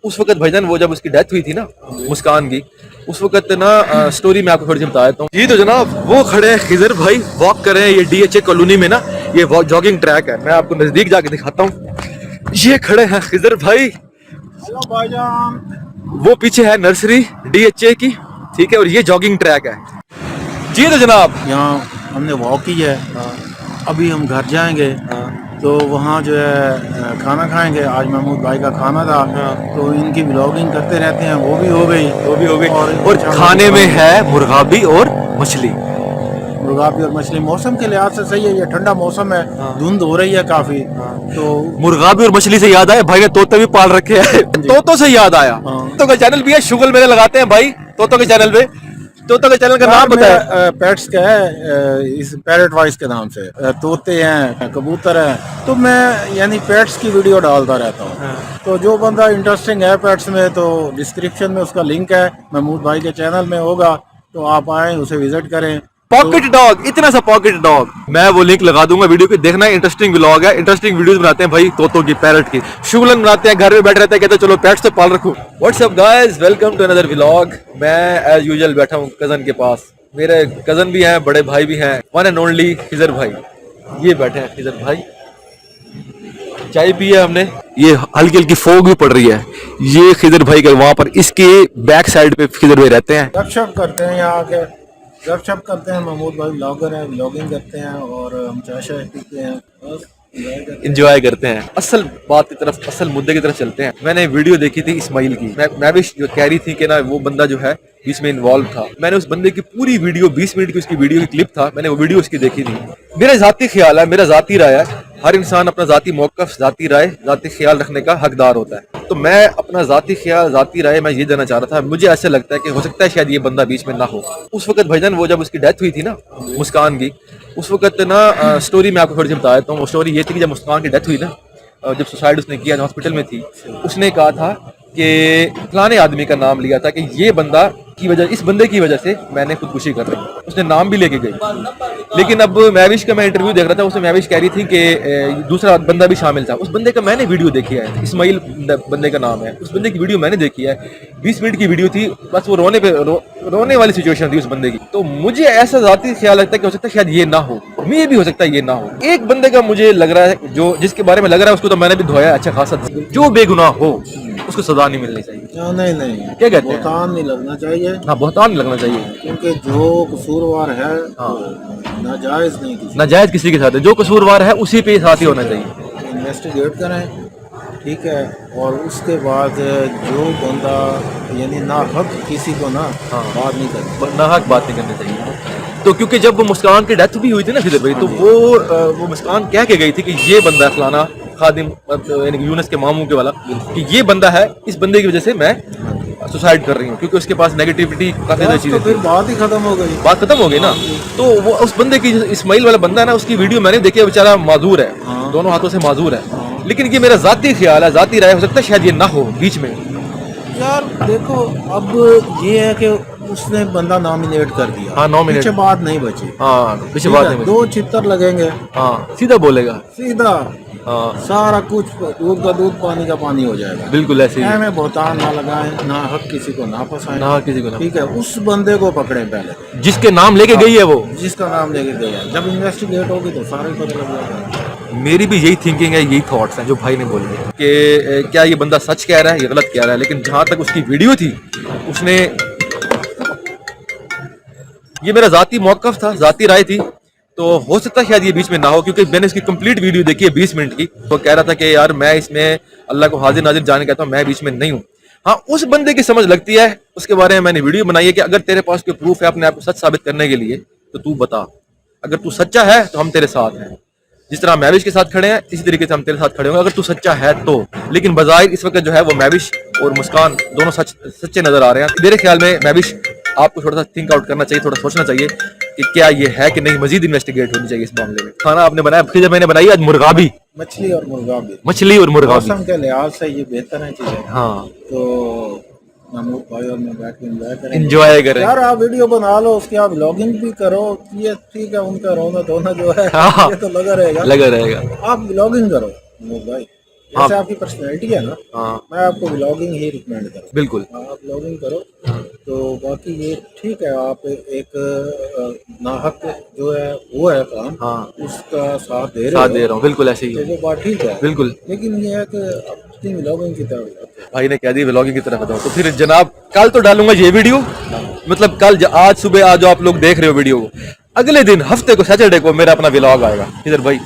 उस वक्त भाईजान वो जब उसकी डेथ हुई थी ना मुस्कान की, उस वक्त ना स्टोरी मैं आपको थोड़ी सी बता देता हूँ जी। तो जनाब वो खड़े हैं खिजर भाई, वॉक कर रहे हैं ये डीएचए कॉलोनी में ना, ये जॉगिंग ट्रैक है, मैं आपको नजदीक जाके दिखाता हूँ। ये खड़े हैं खिजर भाई। हेलो भाईजान। वो पीछे है नर्सरी डीएचए की, ठीक है, और ये जॉगिंग ट्रैक है जी। तो जनाब यहाँ हमने वॉक की है। अभी हम घर जाएंगे तो वहाँ जो है खाना खाएंगे। आज महमूद भाई का खाना था तो इनकी ब्लॉगिंग करते रहते हैं, वो भी हो गई। और खाने में है मुर्गाबी और मछली। मुर्गाबी और मछली मौसम के लिहाज से सही है, ये ठंडा मौसम है, धुंध हो रही है काफी। तो मुर्गाबी और मछली से याद आया, भाई ने तोते भी पाल रखे हैं। तोतों से याद आया, तो का चैनल भी है, शुगल मेरे लगाते हैं भाई तोतों के चैनल पे। तोतों के चैनल का नाम बताया। पेट्स का है इस पैरट वॉइस के नाम से। तोते हैं, कबूतर हैं, तो मैं यानी पेट्स की वीडियो डालता रहता हूँ। तो जो बंदा इंटरेस्टिंग है पेट्स में तो डिस्क्रिप्शन में उसका लिंक है, महमूद भाई के चैनल में होगा, तो आप आए उसे विजिट करें। पॉकेट डॉग, इतना सा पॉकेट डॉग, मैं वो लिंक लगा दूंगा वीडियो पे, देखना। इंटरेस्टिंग व्लॉग है, इंटरेस्टिंग वीडियोस बनाते हैं भाई तोतों की, पैरट की। शुगलन बनाते हैं, घर में बैठे रहते हैं, कहते हैं चलो पेट्स तो पाल रखो। What's up guys, welcome to another vlog. मैं एज यूजुअल बैठा हूँ कजन के पास, मेरे कजन भी हैं, बड़े भाई भी हैं, वन एंड ओनली खिजर भाई। ये बैठे हैं खिजर भाई, चाय पी है हमने, ये हल्की हल्की फोग भी पड़ रही है। ये खिजर भाई का वहां पर इसके बैक साइड पे खिजर भाई रहते हैं, गपशप करते हैं, यहाँ आके गपशप करते हैं। महमूद भाई ब्लॉगर हैं, ब्लॉगिंग करते हैं और हम चाय शाय पीते हैं, बस इंजॉय करते हैं। असल बात की तरफ, असल मुद्दे की तरफ चलते हैं। मैंने वीडियो देखी थी इस्माइल की, मैं भी जो कह रही थी कि ना वो बंदा जो है बीच में इन्वॉल्व था। मैंने उस बंदे की पूरी वीडियो, 20 मिनट की उसकी वीडियो की क्लिप था, मैंने वो वीडियो उसकी देखी थी। मेरा जाती ख्याल है, मेरा जाती राय है, हर इंसान अपना जाती मौकफ, जाती राय, जाती ख्याल रखने का हकदार होता है। तो मैं अपना जाती ख्याल, जाती राय मैं ये देना चाह रहा था। मुझे ऐसा लगता है कि हो सकता है शायद ये बंदा बीच में ना हो। उस वक्त भाईजान वो जब उसकी डेथ हुई थी ना मुस्कान की, उस वक्त ना स्टोरी मैं आपको थोड़ी सी बता देता हूँ। वो स्टोरी ये थी कि जब मुस्कान की डेथ हुई ना, जब सुसाइड उसने किया, हॉस्पिटल में थी, उसने कहा था कि फलाने आदमी का नाम लिया था कि ये बंदा की वजह, इस बंदे की वजह से मैंने खुदकुशी कर रही हूँ। उसने नाम भी लेके गई। लेकिन अब मैविश का मैं इंटरव्यू देख रहा था, उसमें मैविश कह रही थी कि दूसरा बंदा भी शामिल था। उस बंदे का मैंने वीडियो देखी है, इस्माइल बंदे का नाम है, उस बंदे की वीडियो मैंने देखी है। 20 मिनट की वीडियो थी, बस वो रोने वाली सिचुएशन थी उस बंदे की। तो मुझे ऐसा जाती ख्याल लगता है कि हो सकता है शायद ये ना हो, मे भी हो सकता है ये ना हो। एक बंदे का मुझे लग रहा है, जो जिसके बारे में लग रहा है उसको तो मैंने भी धोया अच्छा खासा, जो बेगुनाह हो उसको सजा नहीं मिलनी चाहिए। नहीं नहीं, क्या कहते हैं? बोहतान नहीं लगना चाहिए। हाँ, बहुतान नहीं लगना चाहिए, क्योंकि जो कसूरवार है नाजायज नहीं, नाजायज किसी के साथ है, जो कसूरवार है उसी पे साथ ही होना चाहिए। इन्वेस्टिगेट करें, ठीक है। और उसके बाद जो बंदा यानी ना हक किसी को ना बात नहीं करनी, नाहक बात नहीं करनी चाहिए। तो क्योंकि जब वो मुस्कान की डेथ भी हुई थी ना फिर भाई, तो वो मुस्कान कह के गई थी कि ये बंदा फलाना खादिम, यानी कि यूनुस के मामू के वाला, कि ये बंदा है, इस बंदे की वजह से मैं सुसाइड कर रही हूँ, क्योंकि उसके पास नेगेटिविटी काफी ज्यादा चीजें। तो फिर बात ही खत्म हो गई, बात खत्म हो गई ना। तो वो उस बंदे की, इस्माइल वाला बंदा है ना, उसकी वीडियो मैंने देखी है, बेचारा माजूर है, दोनों हाथों से माजूर है। लेकिन ये मेरा जाती ख्याल है, जाती राय, हो सकता है शायद ये ना हो बीच में। यार देखो, अब ये है कि उसने बंदा नॉमिनेट कर दिया, हाँ, नॉमिनेट, पीछे बात नहीं बची। हाँ, पीछे बात नहीं बची। दो चित्तर लगेंगे, हाँ, सीधा बोलेगा, सीधा, हाँ, सारा कुछ दूध का दूध पानी का पानी हो जाएगा। बिल्कुल ऐसे ही। में बहुतान ना लगाएं, ना हक किसी को ना फंसाएं, ना किसी को ना, ठीक है। उस बंदे को पकड़े पहले, जिसके नाम लेके गई है वो, जिसका नाम लेके गया। जब इन्वेस्टिगेट होगी तो सारे पता लग जाएगा। मेरी भी यही थिंकिंग है, यही थॉट्स हैं जो भाई ने बोले कि क्या ये बंदा सच कह रहा है, ये गलत कह रहा है। लेकिन जहां तक उसकी वीडियो थी, उसने, ये मेरा जाती मौकफ था, जाती राय थी, तो हो सकता है शायद ये बीच में ना हो, क्योंकि मैंने इसकी कंप्लीट वीडियो देखी है 20 मिनट की। तो कह रहा था कि यार मैं इसमें अल्लाह को हाजिर नाजिर जाने कहता हूँ, मैं बीच में नहीं हूँ। हाँ, उस बंदे की समझ लगती है, उसके बारे में मैंने वीडियो बनाई है कि अगर तेरे पास कोई प्रूफ है अपने आप को सच साबित करने के लिए तो तू बता। अगर तू सच्चा है तो हम तेरे साथ हैं, जिस तरह मैविश के साथ खड़े हैं इसी तरीके से हम तेरे साथ खड़े होंगे, अगर तू सच्चा है तो। लेकिन बजाय इस वक्त जो है वो मैविश और मुस्कान दोनों सच्चे नजर आ रहे हैं। मेरे ख्याल में मैविश आपको थोड़ा सा थिंक आउट करना चाहिए, थोड़ा सोचना चाहिए कि क्या ये है कि नहीं, मजीद इन्वेस्टिगेट होनी चाहिए इस मामले में। खाना आपने बनाया, फिर जब मैंने बनाई आज मुर्गाबी, मछली और मुर्गा भी, मछली और मुर्गाबी, मौसम के लिहाज से ये बेहतर है चीजें। हाँ, तो महमूद भाई और मैं बैठ के एंजॉय करें, एंजॉय करें यार। आप वीडियो बना लो, उसकी आप व्लॉगिंग भी करो, ये ठीक है। उनका रोना धोना जो है हाँ, ये तो लगा रहेगा, लगा रहेगा। आप व्लॉगिंग करो महमूद भाई, जैसे आपकी पर्सनैलिटी है ना, हाँ मैं आपको व्लॉगिंग ही रिकमेंड करूँ। बिल्कुल। आप व्लॉगिंग करो तो बाकी ये ठीक है, आप एक नाहक जो है वो है काम, हाँ उसका साथ दे साथ रहे दे हो रहा हूँ, बिल्कुल ऐसे ही तो है, वो बात ठीक है। बिल्कुल। लेकिन ये है कि अपनी व्लॉगिंग की तरफ भाई ने कह दी व्लॉगिंग की तरफ बताओ, तो फिर जनाब कल तो डालूंगा ये वीडियो, मतलब कल आज सुबह आज जो आप लोग देख रहे हो वीडियो को, अगले दिन हफ्ते को सैटरडे को मेरा अपना व्लॉग आएगा। इधर भाई